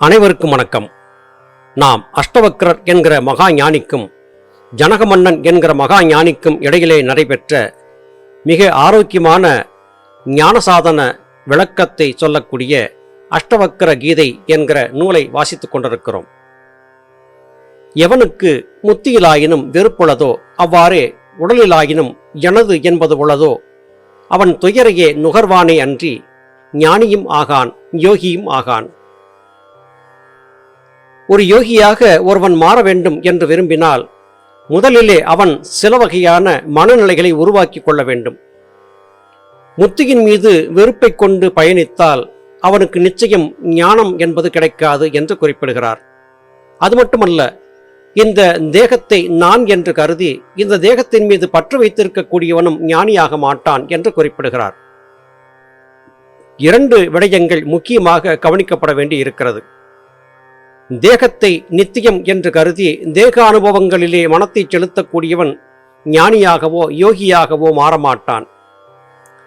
அனைவருக்கும் வணக்கம். நாம் அஷ்டவக்ரர் என்கிற மகா ஞானிக்கும் ஜனகமன்னன் என்கிற மகா ஞானிக்கும் இடையிலே நடைபெற்ற மிக ஆரோக்கியமான ஞான சாதன விளக்கத்தை சொல்லக்கூடிய அஷ்டவக்ர கீதை என்கிற நூலை வாசித்துக் கொண்டிருக்கிறோம். எவனுக்கு முத்தியிலாயினும் வெறுப்புள்ளதோ அவ்வாறே உடலிலாயினும் எனது என்பது உள்ளதோ அவன் துயரையே நுகர்வானே அன்றி ஞானியும் ஆகான் யோகியும் ஆகான். ஒரு யோகியாக ஒருவன் மாற வேண்டும் என்று விரும்பினால் முதலிலே அவன் சில வகையான மனநிலைகளை உருவாக்கி கொள்ள வேண்டும். முத்தியின் மீது வெறுப்பை கொண்டு பயணித்தால் அவனுக்கு நிச்சயம் ஞானம் என்பது கிடைக்காது என்று குறிப்பிடுகிறார். அது மட்டுமல்ல, இந்த தேகத்தை நான் என்று கருதி இந்த தேகத்தின் மீது பற்று வைத்திருக்கக்கூடியவனும் ஞானியாக மாட்டான் என்று குறிப்பிடுகிறார். இரண்டு விடயங்கள் முக்கியமாக கவனிக்கப்பட வேண்டி இருக்கிறது. தேகத்தை நித்தியம் என்று கருதி தேக அனுபவங்களிலே மனத்தை செலுத்தக்கூடியவன் ஞானியாகவோ யோகியாகவோ மாறமாட்டான்.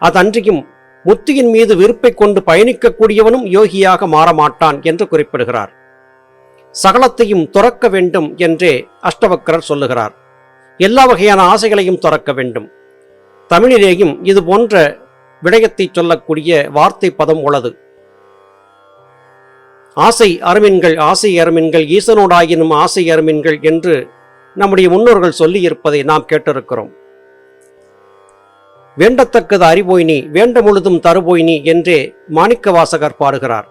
அதன்றியும் முத்தியின் மீது விருப்பை கொண்டு பயணிக்கக்கூடியவனும் யோகியாக மாறமாட்டான் என்று குறிப்பிடுகிறார். சகலத்தையும் துறக்க வேண்டும் என்றே அஷ்டவக்ரர் சொல்லுகிறார். எல்லா வகையான ஆசைகளையும் துறக்க வேண்டும். தமிழிலேயும் இது போன்ற விடயத்தை சொல்லக்கூடிய வார்த்தை பதம் உள்ளது. ஆசை அருமின்கள் ஆசை அருமின்கள் ஈசனோடாயினும் ஆசை அருமின்கள் என்று நம்முடைய முன்னோர்கள் சொல்லி இருப்பதை நாம் கேட்டிருக்கிறோம். வேண்டத்தக்கது அறிவோய்னி வேண்ட முழுதும் தருபோய்னி என்றே மாணிக்க வாசகர் பாடுகிறார்.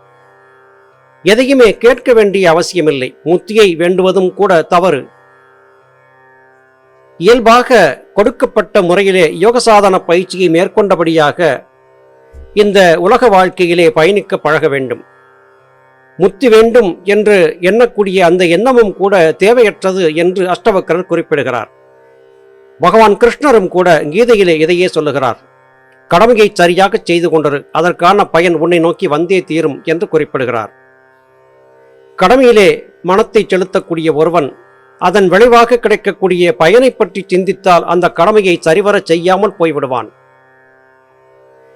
எதையுமே கேட்க வேண்டிய அவசியமில்லை. முத்தியை வேண்டுவதும் கூட தவறு. இயல்பாக கொடுக்கப்பட்ட முறையிலே யோகசாதன பயிற்சியை மேற்கொண்டபடியாக இந்த உலக வாழ்க்கையிலே பயணிக்க பழக வேண்டும். முத்தி வேண்டும் என்று எண்ணக்கூடிய அந்த எண்ணமும் கூட தேவையற்றது என்று அஷ்டவக்ரர் குறிப்பிடுகிறார். பகவான் கிருஷ்ணரும் கூட கீதையிலே இதையே சொல்லுகிறார். கடமையை சரியாக செய்து கொண்டரு, அதற்கான பயன் உன்னை நோக்கி வந்தே தீரும் என்று குறிப்பிடுகிறார். கடமையிலே மனத்தை செலுத்தக்கூடிய ஒருவன் அதன் விளைவாக கிடைக்கக்கூடிய பயனை பற்றி சிந்தித்தால் அந்த கடமையை சரிவர செய்யாமல் போய்விடுவான்.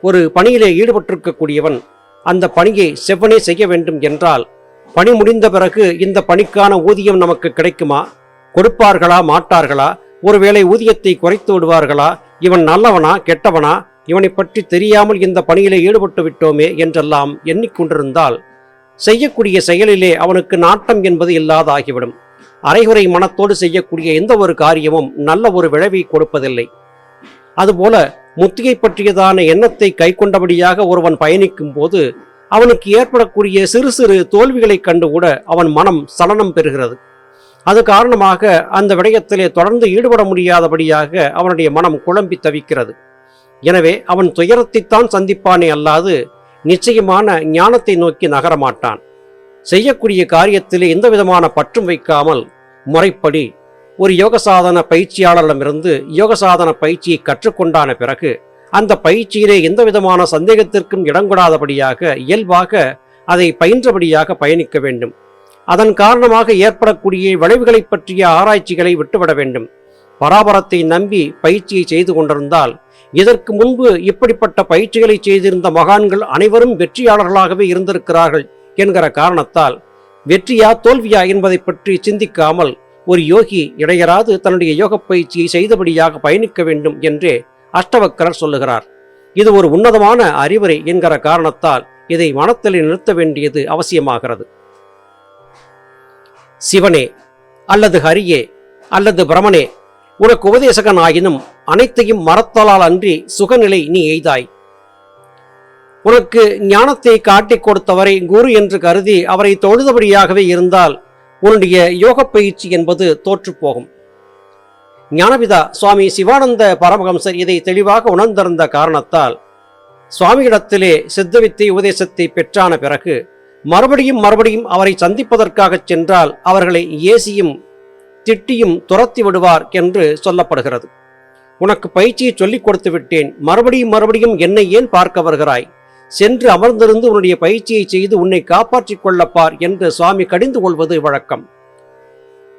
ஒரு பணியிலே ஈடுபட்டிருக்கக்கூடியவன் அந்த பணியை செவ்வனே செய்ய வேண்டும் என்றால் பணி முடிந்த பிறகு இந்த பணிக்கான ஊதியம் நமக்கு கிடைக்குமா, கொடுப்பார்களா மாட்டார்களா, ஒருவேளை ஊதியத்தை குறைத்து விடுவார்களா, இவன் நல்லவனா கெட்டவனா, இவனை பற்றி தெரியாமல் இந்த பணியிலே ஈடுபட்டு விட்டோமே என்றெல்லாம் எண்ணிக்கொண்டிருந்தால் செய்யக்கூடிய செயலிலே அவனுக்கு நாட்டம் என்பது இல்லாதாகிவிடும். அரைகுறை மனத்தோடு செய்யக்கூடிய எந்த ஒரு காரியமும் நல்ல ஒரு விளைவை கொடுப்பதில்லை. அதுபோல முத்தியை பற்றியதான எண்ணத்தை கை கொண்டபடியாக ஒருவன் பயணிக்கும் போது அவனுக்கு ஏற்படக்கூடிய சிறு சிறு தோல்விகளை கண்டு கூட அவன் மனம் சலனம் பெறுகிறது. அது காரணமாக அந்த விடயத்திலே தொடர்ந்து ஈடுபட முடியாதபடியாக அவனுடைய மனம் குழம்பி தவிக்கிறது. எனவே அவன் துயரத்தைத்தான் சந்திப்பானே அல்லாது நிச்சயமான ஞானத்தை நோக்கி நகரமாட்டான். செய்யக்கூடிய காரியத்திலே எந்த விதமான பற்றும் வைக்காமல் முறைப்படி ஒரு யோகசாதன பயிற்சியாளரிடமிருந்து யோகசாதன பயிற்சியை கற்றுக்கொண்டான பிறகு அந்த பயிற்சியிலே எந்த விதமான சந்தேகத்திற்கும் இடங்கொடாதபடியாக இயல்பாக அதை பயின்றபடியாக பயணிக்க வேண்டும். அதன் காரணமாக ஏற்படக்கூடிய விளைவுகளை பற்றிய ஆராய்ச்சிகளை விட்டுவிட வேண்டும். பராபரத்தை நம்பி பயிற்சியை செய்து கொண்டிருந்தால் இதற்கு முன்பு இப்படிப்பட்ட பயிற்சிகளை செய்திருந்த மகான்கள் அனைவரும் வெற்றியாளர்களாகவே இருந்திருக்கிறார்கள் என்கிற காரணத்தால் வெற்றியா தோல்வியா என்பதை பற்றி சிந்திக்காமல் ஒரு யோகி இடையராது தன்னுடைய யோக பயிற்சியை செய்தபடியாக பயணிக்க வேண்டும் என்றே அஷ்டவக்ரர் சொல்லுகிறார். இது ஒரு உன்னதமான அறிவுரை என்கிற காரணத்தால் இதை மனத்தில் நிறுத்த வேண்டியது அவசியமாகிறது. சிவனே அல்லது ஹரியே அல்லது பிரமனே, உனக்கு உபதேசகன் ஆயினும் அனைத்தையும் மறத்தலால் அன்றி சுகநிலை நீ எய்தாய். உனக்கு ஞானத்தை காட்டிக் கொடுத்தவரை குரு என்று கருதி அவரை தொழுதபடியாகவே இருந்தால் உன்னுடைய யோக பயிற்சி என்பது தோற்றுப்போகும். ஞானபிதா சுவாமி சிவானந்த பரமஹம்சர் இதை தெளிவாக உணர்ந்திருந்த காரணத்தால் சுவாமியிடத்திலே சித்தவித்தை உபதேசத்தை பெற்றான பிறகு மறுபடியும் அவரை சந்திப்பதற்காக சென்றால் அவர்களை ஏசியும் திட்டியும் துரத்தி விடுவார் என்று சொல்லப்படுகிறது. உனக்கு பயிற்சியை சொல்லிக் கொடுத்து விட்டேன், மறுபடியும் என்னை ஏன் பார்க்க வருகிறாய், சென்று அமர்ந்திருந்து உன்னுடைய பயிற்சியை செய்து உன்னை காப்பாற்றிக் கொள்ளப்பார் என்று சுவாமி கடிந்து கொள்வது வழக்கம்.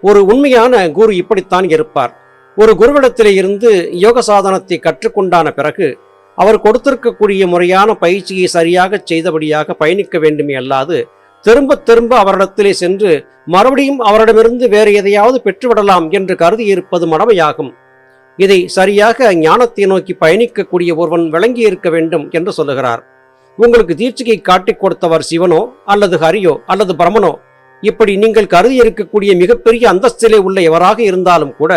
ஒரு உண்மையான குரு இப்படித்தான் இருப்பார். ஒரு குருவிடத்திலே இருந்து யோக சாதனத்தை கற்றுக்கொண்டான பிறகு அவர் கொடுத்திருக்கக்கூடிய முறையான பயிற்சியை சரியாக செய்தபடியாக பயணிக்க வேண்டுமே அல்லாது திரும்ப திரும்ப அவரிடத்திலே சென்று மறுபடியும் அவரிடமிருந்து வேறு எதையாவது பெற்றுவிடலாம் என்று கருதியிருப்பது மடமையாகும். இதை சரியாக ஞானத்தை நோக்கி பயணிக்கக்கூடிய ஒருவன் விளங்கியிருக்க வேண்டும் என்று சொல்லுகிறார். உங்களுக்கு தீட்சிகை காட்டிக் கொடுத்தவர் சிவனோ அல்லது ஹரியோ அல்லது பிரமனோ, இப்படி நீங்கள் கருதி இருக்கக்கூடிய மிகப்பெரிய அந்தஸ்திலே உள்ள எவராக இருந்தாலும் கூட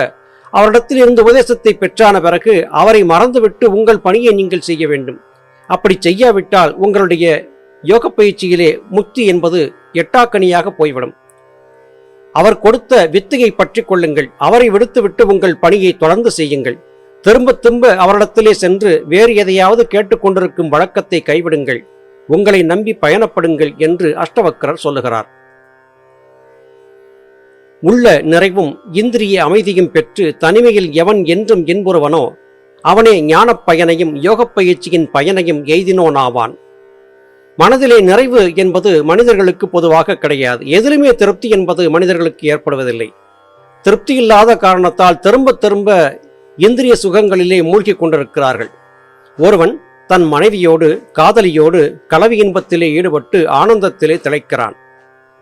அவரிடத்தில் இருந்து உபதேசத்தை பெற்றான பிறகு அவரை மறந்துவிட்டு உங்கள் பணியை நீங்கள் செய்ய வேண்டும். அப்படி செய்யாவிட்டால் உங்களுடைய யோக பயிற்சியிலே முக்தி என்பது எட்டாக்கனியாக போய்விடும். அவர் கொடுத்த வித்தையை பற்றி கொள்ளுங்கள். அவரை விடுத்துவிட்டு உங்கள் பணியை தொடர்ந்து செய்யுங்கள். திரும்ப திரும்ப அவரிடத்திலே சென்று வேறு எதையாவது கேட்டுக்கொண்டிருக்கும் வழக்கத்தை கைவிடுங்கள். உங்களை நம்பி பயணப்படுங்கள் என்று அஷ்டவக்கரர் சொல்லுகிறார். உள்ள நிறைவும் இந்திரிய அமைதியும் பெற்று தனிமையில் எவன் என்றும் இன்புறுவனோ அவனே ஞானப் பயனையும் யோகப் பயிற்சியின் பயனையும் எய்தினோனாவான். மனதிலே நிறைவு என்பது மனிதர்களுக்கு பொதுவாக கிடையாது. எதிலுமே திருப்தி என்பது மனிதர்களுக்கு ஏற்படுவதில்லை. திருப்தி இல்லாத காரணத்தால் திரும்ப திரும்ப இந்திரிய சுகங்களிலே மூழ்கி கொண்டிருக்கிறார்கள். ஒருவன் தன் மனைவியோடு காதலியோடு கலவி இன்பத்திலே ஈடுபட்டு ஆனந்தத்திலே திளைக்கிறான்.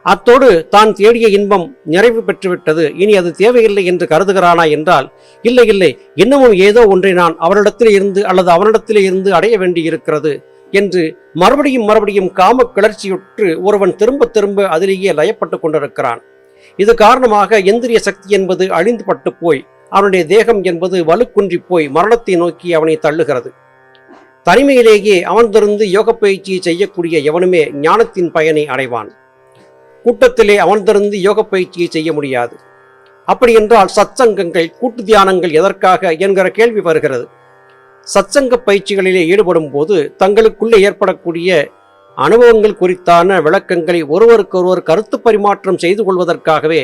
அத்தோடு தான் தேடிய இன்பம் நிறைவு பெற்றுவிட்டது, இனி அது தேவையில்லை என்று கருதுகிறானா என்றால் இல்லை இல்லை, இன்னமும் ஏதோ ஒன்றை நான் அவரிடத்திலே இருந்து அல்லது அவனிடத்திலே இருந்து அடைய வேண்டியிருக்கிறது என்று மறுபடியும் மறுபடியும் காம கிளர்ச்சியுற்று ஒருவன் திரும்ப திரும்ப அதிலேயே லயப்பட்டு கொண்டிருக்கிறான். இது காரணமாக இந்திரிய சக்தி என்பது அழிந்து பட்டு போய் அவனுடைய தேகம் என்பது வலுக்குன்றி போய் மரணத்தை நோக்கி அவனை தள்ளுகிறது. தனிமையிலேயே அமர்ந்திருந்து யோக பயிற்சியை செய்யக்கூடிய எவனுமே ஞானத்தின் பயனை அடைவான். கூட்டத்திலே அமர்ந்திருந்து யோக பயிற்சியை செய்ய முடியாது. அப்படி என்றால் சத்சங்கங்கள், கூட்டு தியானங்கள் எதற்காக என்கிற கேள்வி வருகிறது. சத்சங்க பயிற்சிகளிலே ஈடுபடும் போது தங்களுக்குள்ளே ஏற்படக்கூடிய அனுபவங்கள் குறித்தான விளக்கங்களை ஒருவருக்கொருவர் கருத்து பரிமாற்றம் செய்து கொள்வதற்காகவே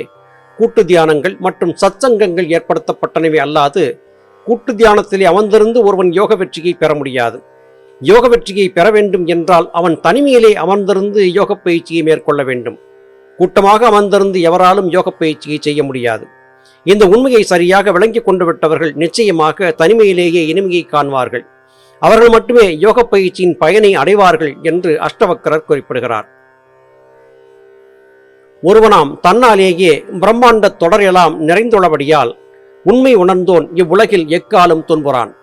கூட்டு தியானங்கள் மற்றும் சத்சங்கங்கள் ஏற்படுத்தப்பட்டனவே அல்லாது கூட்டு தியானத்திலே அமர்ந்திருந்து ஒருவன் யோக வெற்றியை பெற முடியாது. யோக வெற்றியை பெற வேண்டும் என்றால் அவன் தனிமையிலே அமர்ந்திருந்து யோக பயிற்சியை மேற்கொள்ள வேண்டும். கூட்டமாக அமர்ந்திருந்து எவராலும் யோக பயிற்சியை செய்ய முடியாது. இந்த உண்மையை சரியாக விளங்கி கொண்டு விட்டவர்கள் நிச்சயமாக தனிமையிலேயே இனிமையை காண்பார்கள். அவர்கள் மட்டுமே யோக பயிற்சியின் பயனை அடைவார்கள் என்று அஷ்டவக்கரர் குறிப்பிடுகிறார். ஒருவனாம் தன்னாலேயே பிரம்மாண்ட தொடரெல்லாம் நிறைந்துள்ளபடியால் உண்மை உணர்ந்தோன் இவ்வுலகில் எக்காலும் துன்புறான்.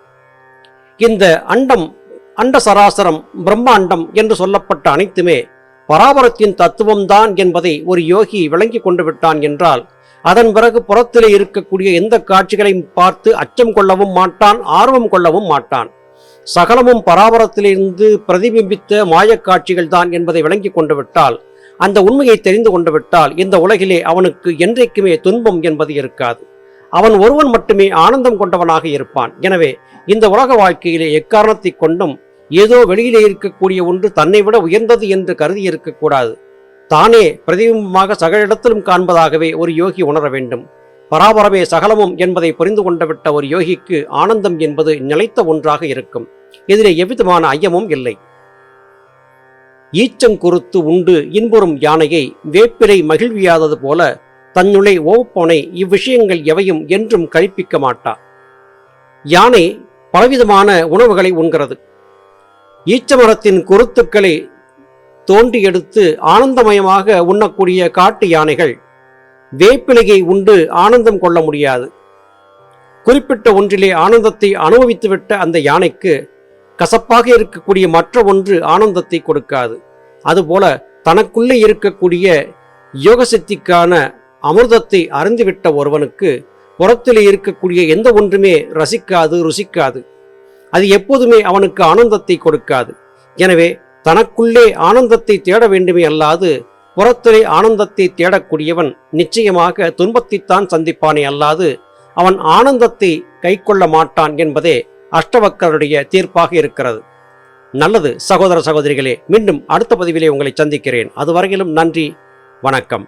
இந்த அண்டம், அண்ட சராசரம், பிரம்மாண்டம் என்று சொல்லப்பட்ட அனைத்துமே பராபரத்தின் தத்துவம்தான் என்பதை ஒரு யோகி விளங்கி கொண்டு விட்டான் என்றால் அதன் பிறகு புறத்திலே இருக்கக்கூடிய எந்த காட்சிகளையும் பார்த்து அச்சம் கொள்ளவும் மாட்டான், ஆர்வம் கொள்ளவும் மாட்டான். சகலமும் பராபரத்திலிருந்து பிரதிபிம்பித்த மாயக்காட்சிகள் தான் என்பதை விளங்கி கொண்டு விட்டால், அந்த உண்மையை தெரிந்து கொண்டு விட்டால் இந்த உலகிலே அவனுக்கு என்றைக்குமே துன்பம் என்பது இருக்காது. அவன் ஒருவன் மட்டுமே ஆனந்தம் கொண்டவனாக இருப்பான். எனவே இந்த உலக வாழ்க்கையிலே எக்காரணத்தை கொண்டும் ஏதோ வெளியிலே இருக்கக்கூடிய ஒன்று தன்னை விட உயர்ந்தது என்று கருதி இருக்கக்கூடாது. தானே பிரதிபிம்பமாக சகல இடத்திலும் காண்பதாகவே ஒரு யோகி உணர வேண்டும். பராபரமே சகலமும் என்பதை புரிந்து கொண்டுவிட்ட ஒரு யோகிக்கு ஆனந்தம் என்பது நிலைத்த ஒன்றாக இருக்கும். இதிலே எவ்விதமான ஐயமும் இல்லை. ஈச்சங்குறுத்து உண்டு இன்புறும் யானையை வேப்பிலை மகிழ்வியாதது போல தன்னுளே ஓப்பனை இவ்விஷயங்கள் எவையும் என்றும் கழிப்பிக்க மாட்டா. யானை பலவிதமான உணவுகளை உண்கிறது. ஈச்சமரத்தின் குருத்துக்களை தோண்டி எடுத்து ஆனந்தமயமாக உண்ணக்கூடிய காட்டு யானைகள் வேப்பிலையை உண்டு ஆனந்தம் கொள்ள முடியாது. குறிப்பிட்ட ஒன்றிலே ஆனந்தத்தை அனுபவித்துவிட்ட அந்த யானைக்கு கசப்பாக இருக்கக்கூடிய மற்ற ஒன்று ஆனந்தத்தை கொடுக்காது. அதுபோல தனக்குள்ளே இருக்கக்கூடிய யோகசக்திக்கான அமிர்தத்தை அறிந்துவிட்ட ஒருவனுக்கு புறத்திலே இருக்கக்கூடிய எந்த ஒன்றுமே ரசிக்காது, ருசிக்காது. அது எப்போதுமே அவனுக்கு ஆனந்தத்தை கொடுக்காது. எனவே தனக்குள்ளே ஆனந்தத்தை தேட வேண்டுமே அல்லாது புறத்திலே ஆனந்தத்தை தேடக்கூடியவன் நிச்சயமாக துன்பத்தைத்தான் சந்திப்பானே அல்லாது அவன் ஆனந்தத்தை கைக்கொள்ள மாட்டான் என்பதே அஷ்டவக்கருடைய தீர்ப்பாக இருக்கிறது. நல்லது சகோதர சகோதரிகளே, மீண்டும் அடுத்த பதிவிலே உங்களை சந்திக்கிறேன். அதுவரையிலும் நன்றி, வணக்கம்.